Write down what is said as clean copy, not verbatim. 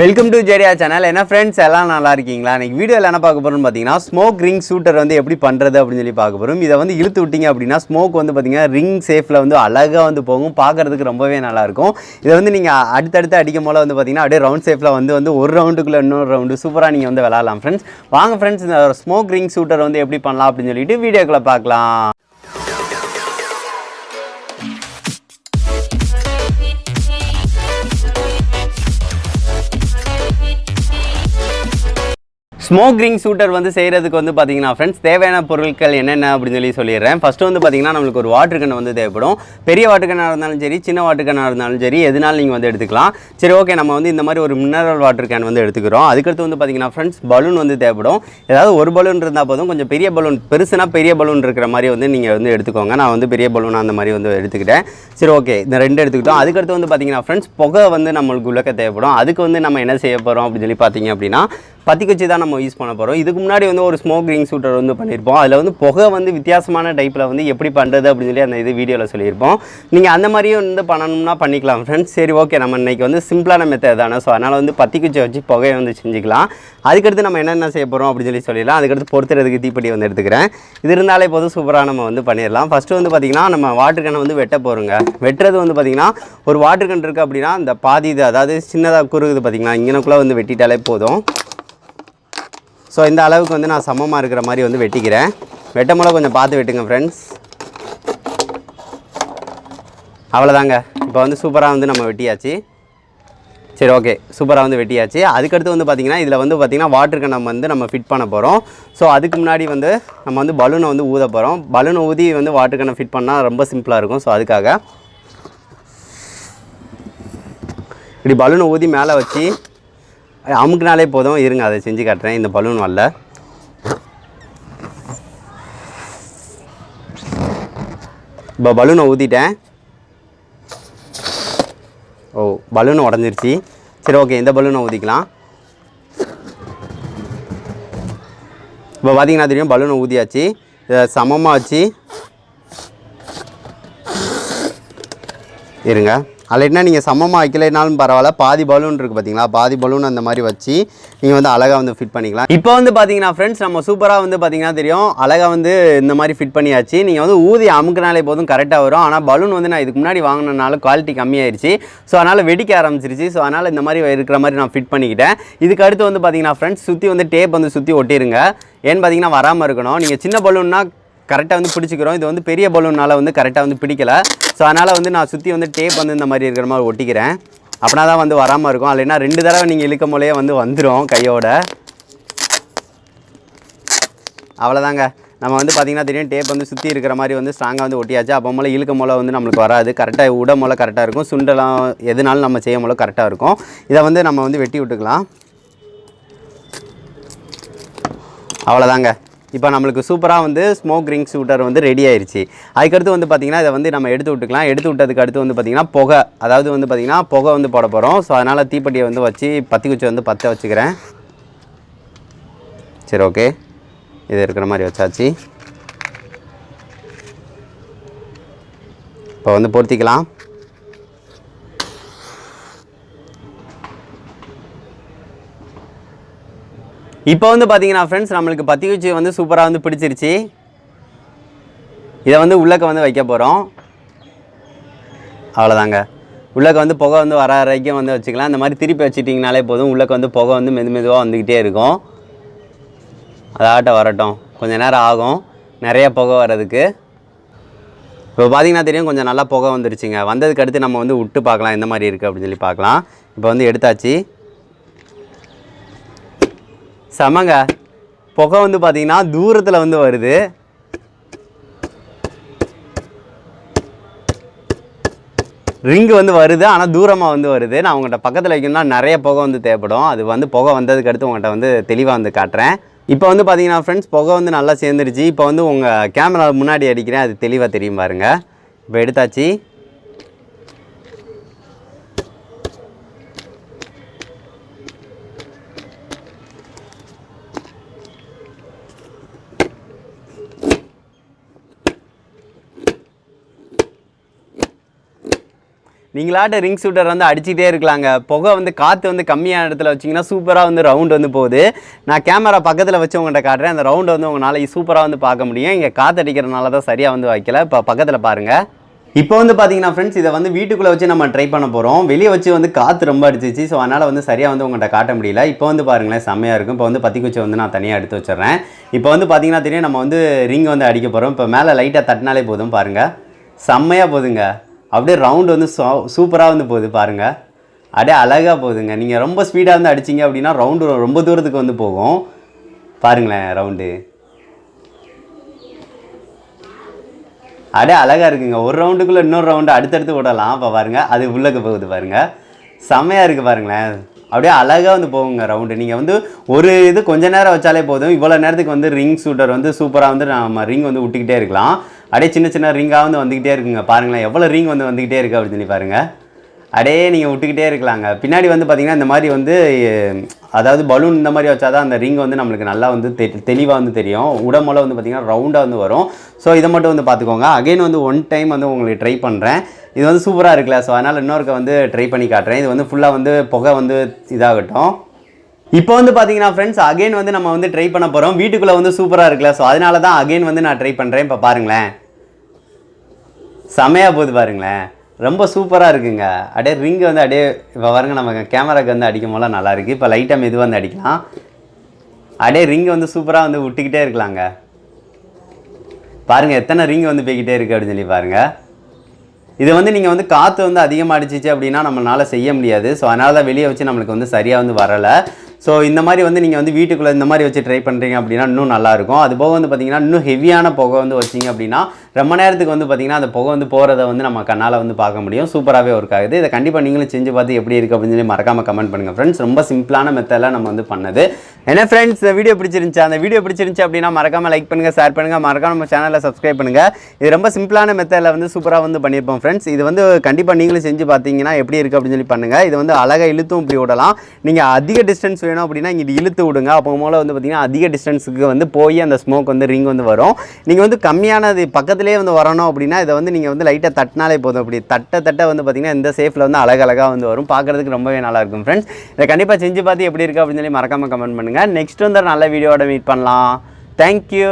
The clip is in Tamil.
Welcome to Jeriah channel. என்ன ஃப்ரெண்ட்ஸ் எல்லாம் நல்லா இருக்கீங்களா? இன்னைக்கு வீடியோவில் என்ன பார்க்க போகிறோம்னு பார்த்தீங்கன்னா ஸ்மோக் ரிங் ஷூட்டர் வந்து எப்படி பண்ணுறது அப்படின்னு சொல்லி பார்க்க போகிறோம். இதை வந்து இழுத்து விட்டிங்க அப்படின்னா ஸ்மோக் வந்து பார்த்தீங்கன்னா ரிங் சேஃபில் வந்து அழகாக வந்து போகும், பார்க்குறதுக்கு ரொம்பவே நல்லாயிருக்கும். இதை வந்து நீங்கள் அடுத்தடுத்து அடிக்கும் போல வந்து பார்த்தீங்கன்னா அப்படியே ரவுண்ட் சேஃபில் வந்து ஒரு ரவுண்டுக்குள்ளே இன்னொரு ரவுண்டு சூப்பராக நீங்கள் வந்து விளாட்லாம் ஃப்ரெண்ட்ஸ். வாங்க ஃப்ரெண்ட்ஸ், இந்த ஸ்மோக் ரிங் ஷூட்டர் வந்து எப்படி பண்ணலாம் அப்படின்னு சொல்லிட்டு வீடியோக்குள்ளே பார்க்கலாம். ஸ்மோக் ரிங் ஷூட்டர் வந்து செய்கிறதுக்கு வந்து பார்த்தீங்கன்னா ஃப்ரெண்ட்ஸ் தேவையான பொருட்கள் என்னென்ன அப்படின்னு சொல்லிடுறேன். ஃபஸ்ட்டு வந்து பார்த்தீங்கன்னா நம்மளுக்கு ஒரு வாட்டர் கன் வந்து தேவைப்படும். பெரிய வாட்டர் கன்னாக இருந்தாலும் சரி, சின்ன வாட்டர் கன்னாக இருந்தாலும் சரி, எதுனாலும் நீங்கள் வந்து எடுத்துக்கலாம். சரி, ஓகே, நம்ம வந்து இந்த மாதிரி ஒரு மினரல் வாட்டர் கேன் வந்து எடுத்துக்கிறோம். அதுக்கடுத்து வந்து பார்த்தீங்கன்னா ஃப்ரெண்ட்ஸ் பலூன் வந்து தேவைப்படும். ஏதாவது ஒரு பலூன் இருந்தால் போதும். கொஞ்சம் பெரிய பலூன், பெருசுனா பெரிய பலூன் இருக்கிற மாதிரி வந்து நீங்கள் வந்து எடுத்துக்கோங்க. நான் வந்து பெரிய பலூன் அந்த மாதிரி வந்து எடுத்துக்கிட்டேன். சரி, ஓகே, இந்த ரெண்டு எடுத்துக்கிட்டோம். அதுக்கடுத்து வந்து பார்த்தீங்கன்னா ஃப்ரெண்ட்ஸ் புகை வந்து நம்மளுக்கு உள்ளக்க தேவைப்படும். அதுக்கு வந்து நம்ம என்ன செய்ய போகிறோம் அப்படின்னு சொல்லி பார்த்தீங்க அப்படின்னா பற்றி குச்சி தான் நம்ம யூஸ் பண்ண போகிறோம். இதுக்கு முன்னாடி வந்து ஒரு ஸ்மோக் ரிங் ஷூட்டர் வந்து பண்ணியிருப்போம். அதில் வந்து புகை வந்து வித்தியாசமான டைப்பில் வந்து எப்படி பண்ணுறது அப்படின்னு சொல்லி அந்த இது வீடியோவில் சொல்லியிருப்போம். நீங்கள் அந்த மாதிரியும் வந்து பண்ணணும்னா பண்ணிக்கலாம் ஃப்ரெண்ட்ஸ். சரி, ஓகே, நம்ம இன்றைக்கி வந்து சிம்பிளான மெத்தட் தானே, ஸோ அதனால் வந்து பற்றி குச்சி வச்சு புகையை வந்து செஞ்சுக்கலாம். அதுக்கடுத்து நம்ம என்னென்ன செய்ய போகிறோம் அப்படின்னு சொல்லிடலாம். அதுக்கடுத்து பொறுத்துறதுக்கு தீப்பெட்டி வந்து எடுத்துக்கிறேன். இது இருந்தாலே போதும், சூப்பராக நம்ம வந்து பண்ணிடலாம். ஃபஸ்ட்டு வந்து பார்த்திங்கன்னா நம்ம வாட்டர் கேனை வந்து வெட்ட போகிறோங்க. வெட்டுறது வந்து பார்த்திங்கன்னா ஒரு வாட்டர் கேன் இருக்குது அப்படின்னா இந்த பாதி இது, அதாவது சின்னதாக குறுகுது பார்த்திங்கன்னா, இங்கனக்குள்ளே வந்து வெட்டிட்டாலே போதும். ஸோ இந்த அளவுக்கு வந்து நான் சமமாக இருக்கிற மாதிரி வந்து வெட்டிக்கிறேன். வெட்டும் போல கொஞ்சம் பார்த்து வெட்டுங்க ஃப்ரெண்ட்ஸ். அவ்வளோதாங்க. இப்போ வந்து சூப்பராக வந்து நம்ம வெட்டியாச்சு. சரி, ஓகே, சூப்பராக வந்து வெட்டியாச்சு. அதுக்கடுத்து வந்து பார்த்திங்கன்னா இதில் வந்து பார்த்திங்கன்னா வாட்டருக்கு நம்ம ஃபிட் பண்ண போகிறோம். ஸோ அதுக்கு முன்னாடி வந்து நம்ம வந்து பலூனை வந்து ஊத போகிறோம். பலூனை ஊதி வந்து வாட்டருக்கு ஃபிட் பண்ணால் ரொம்ப சிம்பிளாக இருக்கும். ஸோ அதுக்காக இப்படி பலூனை ஊதி மேலே வச்சு அமுக்குனாலே போதும். இருங்க, அதை செஞ்சு காட்டுறேன். இந்த பலூன் வரல. இப்போ பலூனை ஊற்றிட்டேன். ஓ, பலூன் உடஞ்சிருச்சு. சரி, ஓகே, இந்த பலூனை ஊற்றிக்கலாம். இப்போ பார்த்தீங்கன்னா தெரியும், பலூனை ஊதியாச்சு. இதை சமமாக வச்சு இருங்க. அல்லைன்னா நீங்கள் சமமாக வைக்கலைனாலும் பரவாயில்ல, பாதி பலூன் இருக்குது பார்த்தீங்களா, பாதி பலூன் அந்த மாதிரி வச்சு நீங்கள் வந்து அழகாக வந்து ஃபிட் பண்ணிக்கலாம். இப்போ வந்து பார்த்தீங்கன்னா ஃப்ரெண்ட்ஸ் நம்ம சூப்பராக வந்து பார்த்தீங்கன்னா தெரியும், அழகாக வந்து இந்த மாதிரி ஃபிட் பண்ணியாச்சு. நீங்கள் வந்து ஊதி அமுக்குனாலே போதும், கரெக்டாக வரும். ஆனால் பலூன் வந்து நான் இதுக்கு முன்னாடி வாங்கினனால குவாலிட்டி கம்மியாயிருச்சு. ஸோ அதனால் வெடிக்க ஆரம்பிச்சிருச்சு. ஸோ அதனால் இந்த மாதிரி இருக்கிற மாதிரி நான் ஃபிட் பண்ணிக்கிட்டேன். இதுக்கு அடுத்து வந்து பார்த்தீங்கன்னா ஃப்ரெண்ட்ஸ் சுற்றி வந்து டேப் வந்து சுற்றி ஒட்டிடுங்க. ஏன்னு பார்த்தீங்கன்னா வராமல் இருக்கணும். நீங்கள் சின்ன பலூன்னா கரெக்டாக வந்து பிடிச்சிக்கிறோம். இது வந்து பெரிய பலூனால் வந்து கரெக்டாக வந்து பிடிக்கலை. ஸோ அதனால் வந்து நான் சுற்றி வந்து டேப் வந்து இந்த மாதிரி இருக்கிற மாதிரி ஒட்டிக்கிறேன். அப்படின்னா தான் வந்து வராமல் இருக்கும். இல்லைன்னா 2 தடவை நீங்கள் இழுக்கும் போலேயே வந்து வந்துடும் கையோட. அவ்வளோதாங்க. நம்ம வந்து பார்த்திங்கன்னா தெரியும், டேப் வந்து சுற்றி இருக்கிற மாதிரி வந்து ஸ்ட்ராங்காக வந்து ஒட்டியாச்சு. அப்போ போல் இழுக்கும் போல் வந்து நம்மளுக்கு வராது. கரெக்டாக உட போல் கரெக்டாக இருக்கும். சுண்டெல்லாம் எதுனாலும் நம்ம செய்யும் போல கரெக்டாக இருக்கும். இதை வந்து நம்ம வந்து வெட்டி விட்டுக்கலாம். அவ்வளோதாங்க. இப்போ நம்மளுக்கு சூப்பராக வந்து ஸ்மோக் ரிங் ஷூட்டர் வந்து ரெடி ஆயிடுச்சு. அதுக்கடுத்து வந்து பார்த்திங்கன்னா இதை வந்து நம்ம எடுத்து விட்டுக்கலாம். எடுத்து விட்டதுக்கு அடுத்து வந்து பார்த்திங்கன்னா புகை, அதாவது வந்து பார்த்திங்கன்னா புகை வந்து போட போகிறோம். ஸோ அதனால் தீப்பெட்டியை வந்து வச்சு பற்றி குச்சி வந்து பற்ற வச்சுக்கிறேன். சரி, ஓகே, இது இருக்கிற மாதிரி வச்சாச்சு. இப்போ வந்து பொருத்திக்கலாம். இப்போ வந்து பார்த்தீங்கன்னா ஃப்ரெண்ட்ஸ் நம்மளுக்கு பற்றி குச்சி வந்து சூப்பராக வந்து பிடிச்சிருச்சு. இதை வந்து உள்ளக்க வந்து வைக்க போகிறோம். அவ்வளோதாங்க. உள்ளக்க வந்து புகை வந்து வர வரைக்கும் வந்து வச்சுக்கலாம். இந்த மாதிரி திருப்பி வச்சுட்டிங்கனாலே போதும். உள்ளக்க வந்து புகை வந்து மெதுவாக வந்துக்கிட்டே இருக்கும். அதாட்ட வரட்டும், கொஞ்சம் நேரம் ஆகும் நிறைய புகை வர்றதுக்கு. இப்போ பார்த்தீங்கன்னா தெரியும், கொஞ்சம் நல்லா புகை வந்துருச்சுங்க. வந்ததுக்கு அடுத்து நம்ம வந்து விட்டு பார்க்கலாம் எந்த மாதிரி இருக்குது அப்படின்னு சொல்லி பார்க்கலாம். இப்போ வந்து எடுத்தாச்சு. செமங்க. புகை வந்து பார்த்திங்கன்னா தூரத்தில் வந்து வருது. ரிங்கு வந்து வருது, ஆனால் தூரமாக வந்து வருது. நான் உங்கள்கிட்ட பக்கத்தில் வைக்கணும்னா நிறைய புகை வந்து தேவைப்படும். அது வந்து புகை வந்ததுக்கு அடுத்து உங்கள்கிட்ட வந்து தெளிவாக வந்து காட்டுறேன். இப்போ வந்து பார்த்தீங்கன்னா ஃப்ரெண்ட்ஸ் புகை வந்து நல்லா சேர்ந்துருச்சு. இப்போ வந்து உங்கள் கேமரா முன்னாடி அடிக்கிறேன், அது தெளிவாக தெரியும் பாருங்கள். இப்போ எடுத்தாச்சு. நீங்களாட்ட ரிங் ஷூட்டர் வந்து அடிச்சுட்டே இருக்கலாங்க. புகை வந்து காற்று வந்து கம்மியான இடத்துல வச்சிங்கன்னா சூப்பராக வந்து ரவுண்ட் வந்து போகுது. நான் கேமரா பக்கத்தில் வச்சு உங்கள்கிட்ட காட்டுறேன். அந்த ரவுண்டை வந்து உங்களால் சூப்பராக வந்து பார்க்க முடியும். இங்கே காற்று அடிக்கிறதுனால தான் சரியாக வந்து வைக்கல. இப்போ பக்கத்தில் பாருங்கள். இப்போ வந்து பார்த்தீங்கன்னா ஃப்ரெண்ட்ஸ், இதை வந்து வீட்டுக்குள்ளே வச்சு நம்ம ட்ரை பண்ண போகிறோம். வெளியே வச்சு வந்து காற்று ரொம்ப அடிச்சிச்சு. ஸோ அதனால் வந்து சரியாக வந்து உங்கள்கிட்ட காட்ட முடியல. இப்போ வந்து பாருங்களேன், செம்மையாக இருக்கும். இப்போ வந்து பத்திக்குச்சி வந்து நான் தனியாக எடுத்து வச்சிடுறேன். இப்போ வந்து பார்த்தீங்கன்னா தெரியும், நம்ம வந்து ரிங் வந்து அடிக்க போகிறோம். இப்போ மேலே லைட்டாக தட்டினாலே போதும். பாருங்கள், செம்மையாக போகுதுங்க. அப்படியே ரவுண்டு வந்து சூப்பராக வந்து போகுது பாருங்கள். அப்படியே அழகாக போகுதுங்க. நீங்கள் ரொம்ப ஸ்பீடாக வந்து அடிச்சிங்க அப்படின்னா ரவுண்டு ரொம்ப தூரத்துக்கு வந்து போகும். பாருங்களேன் ரவுண்டு அப்படியே அழகாக இருக்குங்க. ஒரு ரவுண்டுக்குள்ளே இன்னொரு ரவுண்டு அடுத்தடுத்து விடலாம். இப்போ பாருங்கள், அது உள்ளக்கு போகுது பாருங்கள். செம்மையாக இருக்குது பாருங்களேன். அப்படியே அழகாக வந்து போகுங்க ரவுண்டு. நீங்கள் வந்து ஒரு இது கொஞ்ச நேரம் வச்சாலே போதும். இவ்வளோ நேரத்துக்கு வந்து ரிங் ஷூட்டர் வந்து சூப்பராக வந்து நம்ம ரிங் வந்து விட்டுக்கிட்டே இருக்கலாம். அப்படியே சின்ன சின்ன ரிங்காக வந்து வந்துக்கிட்டே இருக்குங்க. பாருங்களேன் எவ்வளோ ரிங் வந்து வந்துக்கிட்டே இருக்குது அப்படின்னு சொல்லி பாருங்கள். அப்படியே நீங்கள் விட்டுக்கிட்டே இருக்கலாங்க. பின்னாடி வந்து பார்த்திங்கன்னா இந்த மாதிரி வந்து அதாவது பலூன் இந்த மாதிரி வச்சா தான் அந்த ரிங் வந்து நம்மளுக்கு நல்லா வந்து தெளிவாக வந்து தெரியும். உடம்புல வந்து பார்த்திங்கன்னா ரவுண்டாக வந்து வரும். ஸோ இதை மட்டும் வந்து பார்த்துக்கோங்க. அகைன் வந்து ஒன் டைம் வந்து உங்களுக்கு ட்ரை பண்ணுறேன். இது வந்து சூப்பராக இருக்குல்ல. ஸோ அதனால் இன்னொருக்க வந்து ட்ரை பண்ணி காட்டுறேன். இது வந்து ஃபுல்லாக வந்து புகை வந்து இதாகட்டும். இப்போ வந்து பார்த்தீங்கன்னா ஃப்ரெண்ட்ஸ், அகைன் வந்து நம்ம வந்து ட்ரை பண்ண போகிறோம். வீட்டுக்குள்ளே வந்து சூப்பராக இருக்குல்ல. ஸோ அதனால தான் அகைன் வந்து நான் ட்ரை பண்ணுறேன். இப்போ பாருங்களேன், செமையாக போகுது பாருங்களேன். ரொம்ப சூப்பராக இருக்குங்க. அப்படியே ரிங் வந்து அப்படியே இப்போ பாருங்க, நம்ம கேமராவுக்கு வந்து அடிக்கும் போல நல்லாயிருக்கு. இப்போ லைட்டாக மெதுவாக வந்து அடிக்கலாம். அப்படியே ரிங் வந்து சூப்பராக வந்து விட்டுக்கிட்டே இருக்கலாங்க. பாருங்கள் எத்தனை ரிங் வந்து போய்கிட்டே இருக்குது அப்படின்னு சொல்லி பாருங்கள். இது வந்து நீங்கள் வந்து காற்று வந்து அதிகமாக அடிச்சிச்சு அப்படின்னா நம்மளால் செய்ய முடியாது. ஸோ அதனால தான் வெளியே வச்சு நம்மளுக்கு வந்து சரியாக வந்து வரலை. ஸோ இந்த மாதிரி வந்து நீங்கள் வந்து வீட்டுக்குள்ளே இந்த மாதிரி வச்சு ட்ரை பண்ணுறீங்க அப்படின்னா இன்னும் நல்லாயிருக்கும். அது போக வந்து பார்த்திங்கன்னா இன்னும் ஹெவியான புகை வந்து வச்சிங்க அப்படின்னா ரொம்ப நேரத்துக்கு வந்து பார்த்திங்கன்னா அந்த புகை வந்து போகிறத வந்து நம்ம கண்ணால் வந்து பார்க்க முடியும். சூப்பராகவே ஒர்க் ஆகுது. இதை கண்டிப்பாக நீங்களும் செஞ்சு பார்த்து எப்படி இருக்குது அப்படின்னு சொல்லி மறக்காமல் கமெண்ட் பண்ணுங்கள் ஃப்ரெண்ட்ஸ். ரொம்ப சிம்பிளான மெத்தடில் நம்ம வந்து பண்ணது. என்ன ஃப்ரெண்ட்ஸ், இந்த வீடியோ பிடிச்சிருந்துச்சு? அந்த வீடியோ பிடிச்சிருந்துச்சு அப்படின்னா மறக்காமல் லைக் பண்ணுங்கள், ஷேர் பண்ணுங்கள், மறக்காம நம்ம சேனலில் சப்ஸ்கிரைப் பண்ணுங்கள். இது ரொம்ப சிம்பிளான மெத்தடில் வந்து சூப்பராக வந்து பண்ணியிருப்போம் ஃப்ரெண்ட்ஸ். இது வந்து கண்டிப்பாக நீங்களும் செஞ்சு பார்த்தீங்கன்னா எப்படி இருக்குது அப்படின்னு சொல்லி பண்ணுங்கள். இது வந்து அழகாக இழுத்தும் இப்படி விடலாம். நீங்கள் அதிக டிஸ்டன்ஸ் வேணும் அப்படின்னா இங்கே இழுத்து விடுங்க. அப்போ மூலம் வந்து பார்த்திங்கன்னா அதிக டிஸ்டன்ஸுக்கு வந்து போய் அந்த ஸ்மோக் வந்து ரிங் வந்து வரும். நீங்கள் வந்து கம்மியானது பக்கத்துலேயே வந்து வரணும் அப்படின்னா இதை வந்து நீங்கள் வந்து லைட்டாக தட்டினாலே போதும். அப்படி தட்ட வந்து பார்த்திங்கன்னா இந்த சேஃபில் வந்து அழகழகாக வந்து வரும். பார்க்குறதுக்கு ரொம்பவே நல்லாயிருக்கும் ஃப்ரெண்ட்ஸ். இதை கண்டிப்பாக செஞ்சு பார்த்து எப்படி இருக்குது அப்படின்னு சொல்லி மறக்காமல் கமெண்ட் பண்ணுங்கள். நெக்ஸ்ட் வந்து நல்ல வீடியோட மீட் பண்ணலாம். தேங்க்யூ.